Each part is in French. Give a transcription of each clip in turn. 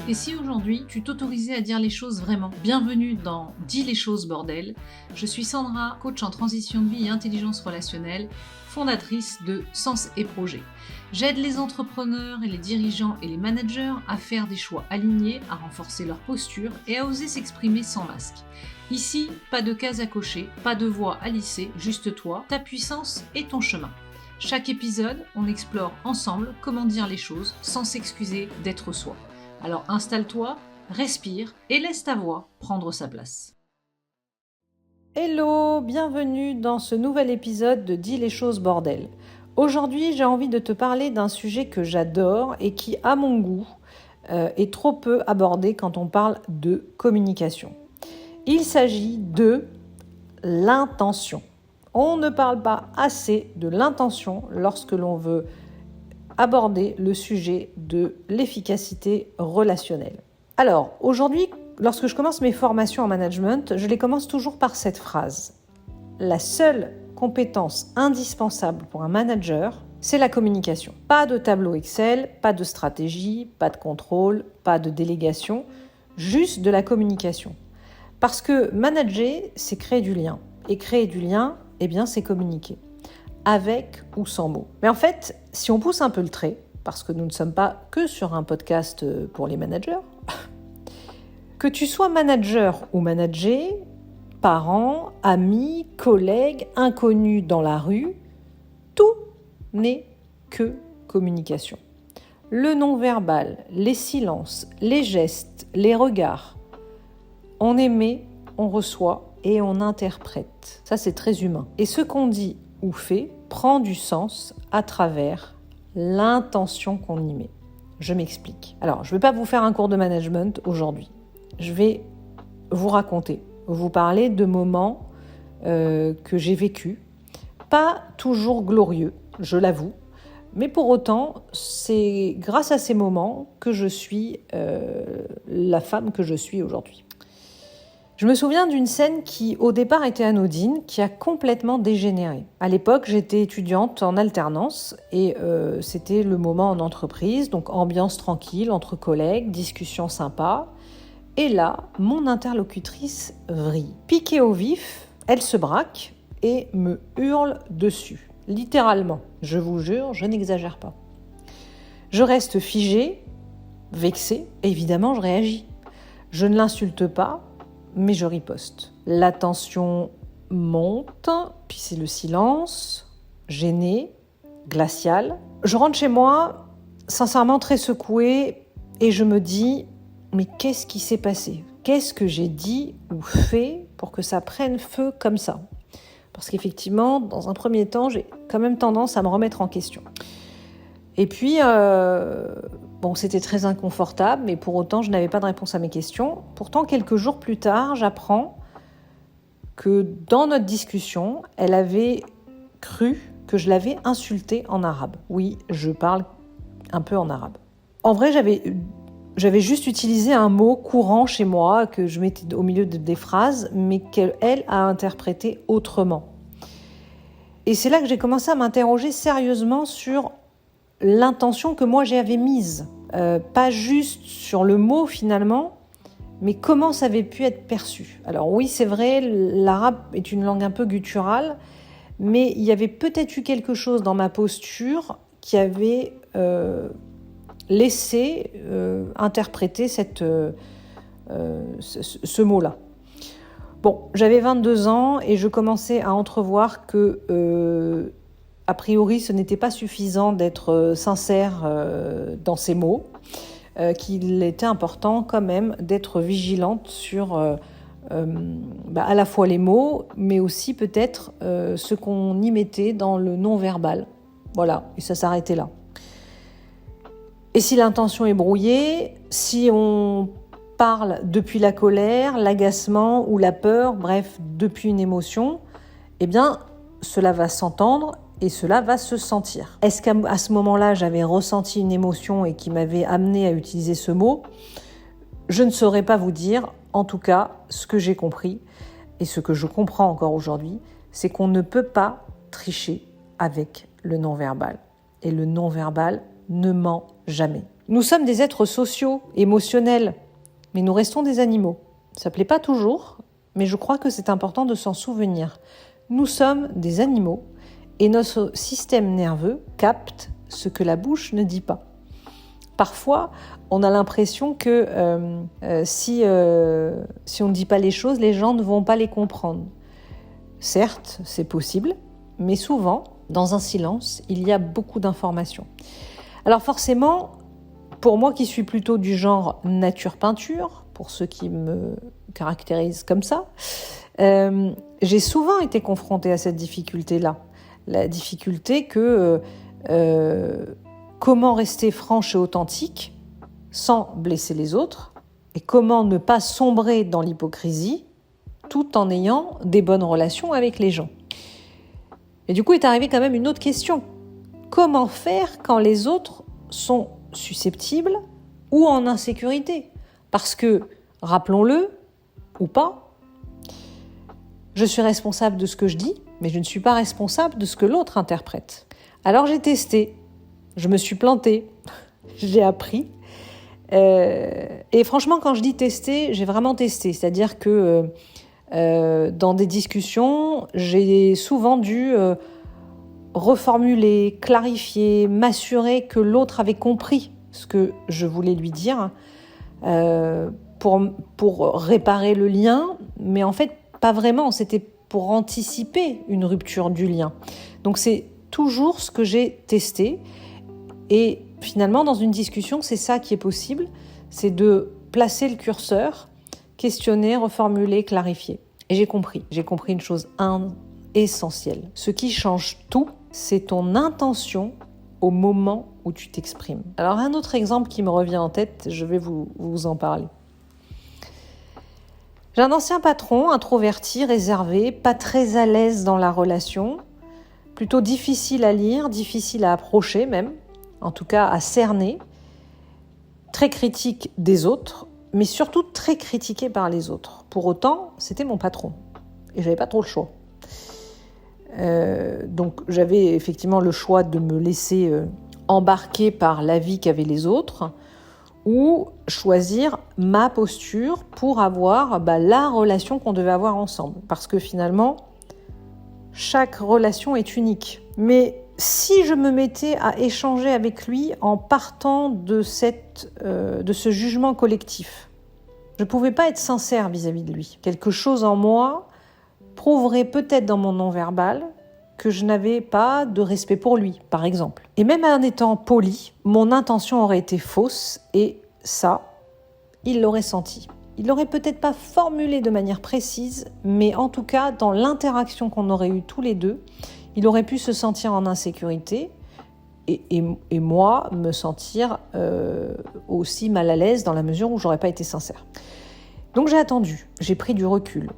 Et si aujourd'hui tu t'autorisais à dire les choses vraiment? Bienvenue dans Dis les choses bordel. Je suis Sandra, coach en transition de vie et intelligence relationnelle, fondatrice de Sens et Projet. J'aide les entrepreneurs et les dirigeants et les managers à faire des choix alignés, à renforcer leur posture et à oser s'exprimer sans masque. Ici, pas de cases à cocher, pas de voix à lisser, juste toi, ta puissance et ton chemin. Chaque épisode, on explore ensemble comment dire les choses sans s'excuser d'être soi. Alors installe-toi, respire et laisse ta voix prendre sa place. Hello, bienvenue dans ce nouvel épisode de Dis les choses bordel. Aujourd'hui, j'ai envie de te parler d'un sujet que j'adore et qui, à mon goût, est trop peu abordé quand on parle de communication. Il s'agit de l'intention. On ne parle pas assez de l'intention lorsque l'on veut aborder le sujet de l'efficacité relationnelle. Alors, aujourd'hui, lorsque je commence mes formations en management, je les commence toujours par cette phrase. La seule compétence indispensable pour un manager, c'est la communication. Pas de tableau Excel, pas de stratégie, pas de contrôle, pas de délégation, juste de la communication. Parce que manager, c'est créer du lien. Et créer du lien, c'est communiquer. Avec ou sans mots. Mais en fait, si on pousse un peu le trait, parce que nous ne sommes pas que sur un podcast pour les managers, que tu sois manager ou manager, parent, ami, collègue, inconnu dans la rue, tout n'est que communication. Le non-verbal, les silences, les gestes, les regards, on émet, on reçoit et on interprète. Ça, c'est très humain. Et ce qu'on dit ou fait prend du sens à travers l'intention qu'on y met. Je m'explique. Alors, je ne vais pas vous faire un cours de management aujourd'hui. Je vais vous raconter, vous parler de moments que j'ai vécus. Pas toujours glorieux, je l'avoue, mais pour autant, c'est grâce à ces moments que je suis la femme que je suis aujourd'hui. Je me souviens d'une scène qui, au départ, était anodine, qui a complètement dégénéré. À l'époque, j'étais étudiante en alternance et c'était le moment en entreprise, donc ambiance tranquille, entre collègues, discussion sympa. Et là, mon interlocutrice vrille. Piquée au vif, elle se braque et me hurle dessus. Littéralement, je vous jure, je n'exagère pas. Je reste figée, vexée, et évidemment, je réagis. Je ne l'insulte pas, mais je riposte. La tension monte, puis c'est le silence, gêné, glacial. Je rentre chez moi, sincèrement très secouée, et je me dis, mais qu'est-ce qui s'est passé ? Qu'est-ce que j'ai dit ou fait pour que ça prenne feu comme ça ? Parce qu'effectivement, dans un premier temps, j'ai quand même tendance à me remettre en question. Et puis, c'était très inconfortable, mais pour autant, je n'avais pas de réponse à mes questions. Pourtant, quelques jours plus tard, j'apprends que dans notre discussion, elle avait cru que je l'avais insultée en arabe. Oui, je parle un peu en arabe. En vrai, j'avais juste utilisé un mot courant chez moi, que je mettais au milieu des phrases, mais qu'elle a interprété autrement. Et c'est là que j'ai commencé à m'interroger sérieusement sur l'intention que moi j'avais mise. Pas juste sur le mot finalement, mais comment ça avait pu être perçu. Alors oui, c'est vrai, l'arabe est une langue un peu gutturale, mais il y avait peut-être eu quelque chose dans ma posture qui avait laissé interpréter ce mot-là. Bon, j'avais 22 ans et je commençais à entrevoir que a priori, ce n'était pas suffisant d'être sincère dans ses mots, qu'il était important quand même d'être vigilante sur à la fois les mots, mais aussi peut-être ce qu'on y mettait dans le non-verbal. Voilà, et ça s'arrêtait là. Et si l'intention est brouillée, si on parle depuis la colère, l'agacement ou la peur, bref, depuis une émotion, cela va s'entendre et cela va se sentir. Est-ce qu'à ce moment-là, j'avais ressenti une émotion et qui m'avait amené à utiliser ce mot ? Je ne saurais pas vous dire. En tout cas, ce que j'ai compris et ce que je comprends encore aujourd'hui, c'est qu'on ne peut pas tricher avec le non-verbal. Et le non-verbal ne ment jamais. Nous sommes des êtres sociaux, émotionnels, mais nous restons des animaux. Ça ne plaît pas toujours, mais je crois que c'est important de s'en souvenir. Nous sommes des animaux et notre système nerveux capte ce que la bouche ne dit pas. Parfois, on a l'impression que si on ne dit pas les choses, les gens ne vont pas les comprendre. Certes, c'est possible, mais souvent, dans un silence, il y a beaucoup d'informations. Alors forcément, pour moi qui suis plutôt du genre nature-peinture, pour ceux qui me caractérisent comme ça, j'ai souvent été confrontée à cette difficulté-là. La difficulté que comment rester franche et authentique sans blesser les autres et comment ne pas sombrer dans l'hypocrisie tout en ayant des bonnes relations avec les gens. Et du coup est arrivée quand même une autre question. Comment faire quand les autres sont susceptibles ou en insécurité ? Parce que, rappelons-le, ou pas, je suis responsable de ce que je dis, mais je ne suis pas responsable de ce que l'autre interprète. Alors j'ai testé, je me suis plantée, j'ai appris. Et franchement, quand je dis tester, j'ai vraiment testé. C'est-à-dire que dans des discussions, j'ai souvent dû reformuler, clarifier, m'assurer que l'autre avait compris ce que je voulais lui dire pour réparer le lien. Mais en fait, pas vraiment. C'était pour anticiper une rupture du lien. Donc c'est toujours ce que j'ai testé. Et finalement, dans une discussion, c'est ça qui est possible. C'est de placer le curseur, questionner, reformuler, clarifier. Et j'ai compris une chose essentielle. Ce qui change tout, c'est ton intention au moment où tu t'exprimes. Alors un autre exemple qui me revient en tête, je vais vous en parler. J'ai un ancien patron, introverti, réservé, pas très à l'aise dans la relation, plutôt difficile à lire, difficile à approcher même, en tout cas à cerner, très critique des autres, mais surtout très critiqué par les autres. Pour autant, c'était mon patron et j'avais pas trop le choix. Donc j'avais effectivement le choix de me laisser embarquer par l'avis qu'avaient les autres ou choisir ma posture pour avoir la relation qu'on devait avoir ensemble. Parce que finalement, chaque relation est unique. Mais si je me mettais à échanger avec lui en partant de ce jugement collectif, je ne pouvais pas être sincère vis-à-vis de lui. Quelque chose en moi prouverait peut-être dans mon non-verbal que je n'avais pas de respect pour lui, par exemple. Et même en étant poli, mon intention aurait été fausse et ça, il l'aurait senti. Il l'aurait peut-être pas formulé de manière précise, mais en tout cas, dans l'interaction qu'on aurait eue tous les deux, il aurait pu se sentir en insécurité et moi me sentir aussi mal à l'aise dans la mesure où j'aurais pas été sincère. Donc j'ai attendu, j'ai pris du recul,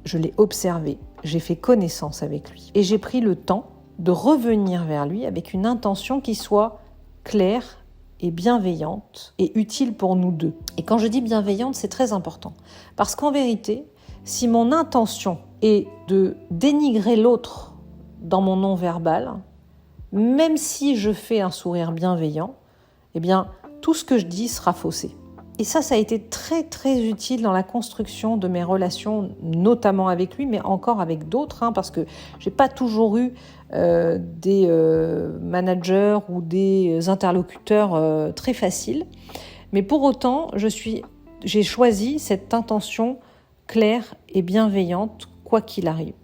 je l'ai observé, j'ai fait connaissance avec lui et j'ai pris le temps de revenir vers lui avec une intention qui soit claire et bienveillante et utile pour nous deux. Et quand je dis bienveillante, c'est très important parce qu'en vérité, si mon intention est de dénigrer l'autre dans mon non-verbal, même si je fais un sourire bienveillant, eh bien, tout ce que je dis sera faussé. Et ça a été très, très utile dans la construction de mes relations, notamment avec lui, mais encore avec d'autres, parce que je n'ai pas toujours eu des managers ou des interlocuteurs très faciles. Mais pour autant, j'ai choisi cette intention claire et bienveillante, quoi qu'il arrive.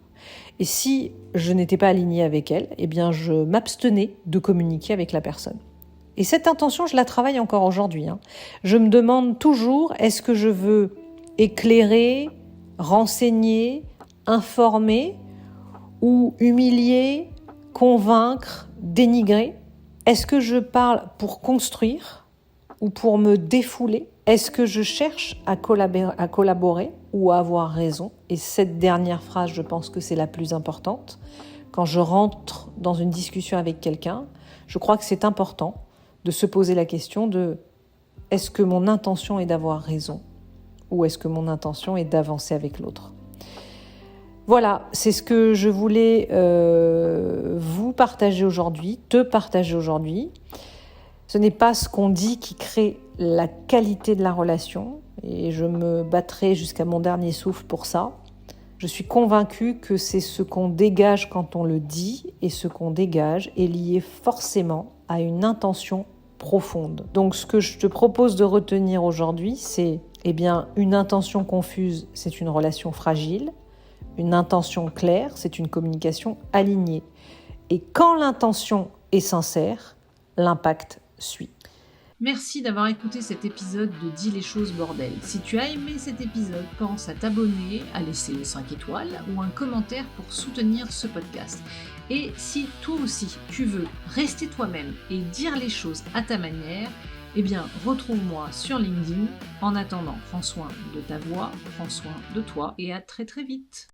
Et si je n'étais pas alignée avec elle, eh bien je m'abstenais de communiquer avec la personne. Et cette intention, je la travaille encore aujourd'hui. Je me demande toujours, est-ce que je veux éclairer, renseigner, informer ou humilier, convaincre, dénigrer ? Est-ce que je parle pour construire ou pour me défouler ? Est-ce que je cherche à collaborer ou à avoir raison ? Et cette dernière phrase, je pense que c'est la plus importante. Quand je rentre dans une discussion avec quelqu'un, je crois que c'est important de se poser la question de est-ce que mon intention est d'avoir raison ou est-ce que mon intention est d'avancer avec l'autre ? Voilà, c'est ce que je voulais vous partager aujourd'hui, te partager aujourd'hui. Ce n'est pas ce qu'on dit qui crée la qualité de la relation, et je me battrai jusqu'à mon dernier souffle pour ça. Je suis convaincue que c'est ce qu'on dégage quand on le dit, et ce qu'on dégage est lié forcément à une intention profonde. Donc ce que je te propose de retenir aujourd'hui, c'est une intention confuse, c'est une relation fragile. Une intention claire, c'est une communication alignée. Et quand l'intention est sincère, l'impact suit. Merci d'avoir écouté cet épisode de Dis les choses bordel. Si tu as aimé cet épisode, pense à t'abonner, à laisser 5 étoiles ou un commentaire pour soutenir ce podcast. Et si toi aussi tu veux rester toi-même et dire les choses à ta manière, retrouve-moi sur LinkedIn. En attendant, prends soin de ta voix, prends soin de toi et à très très vite.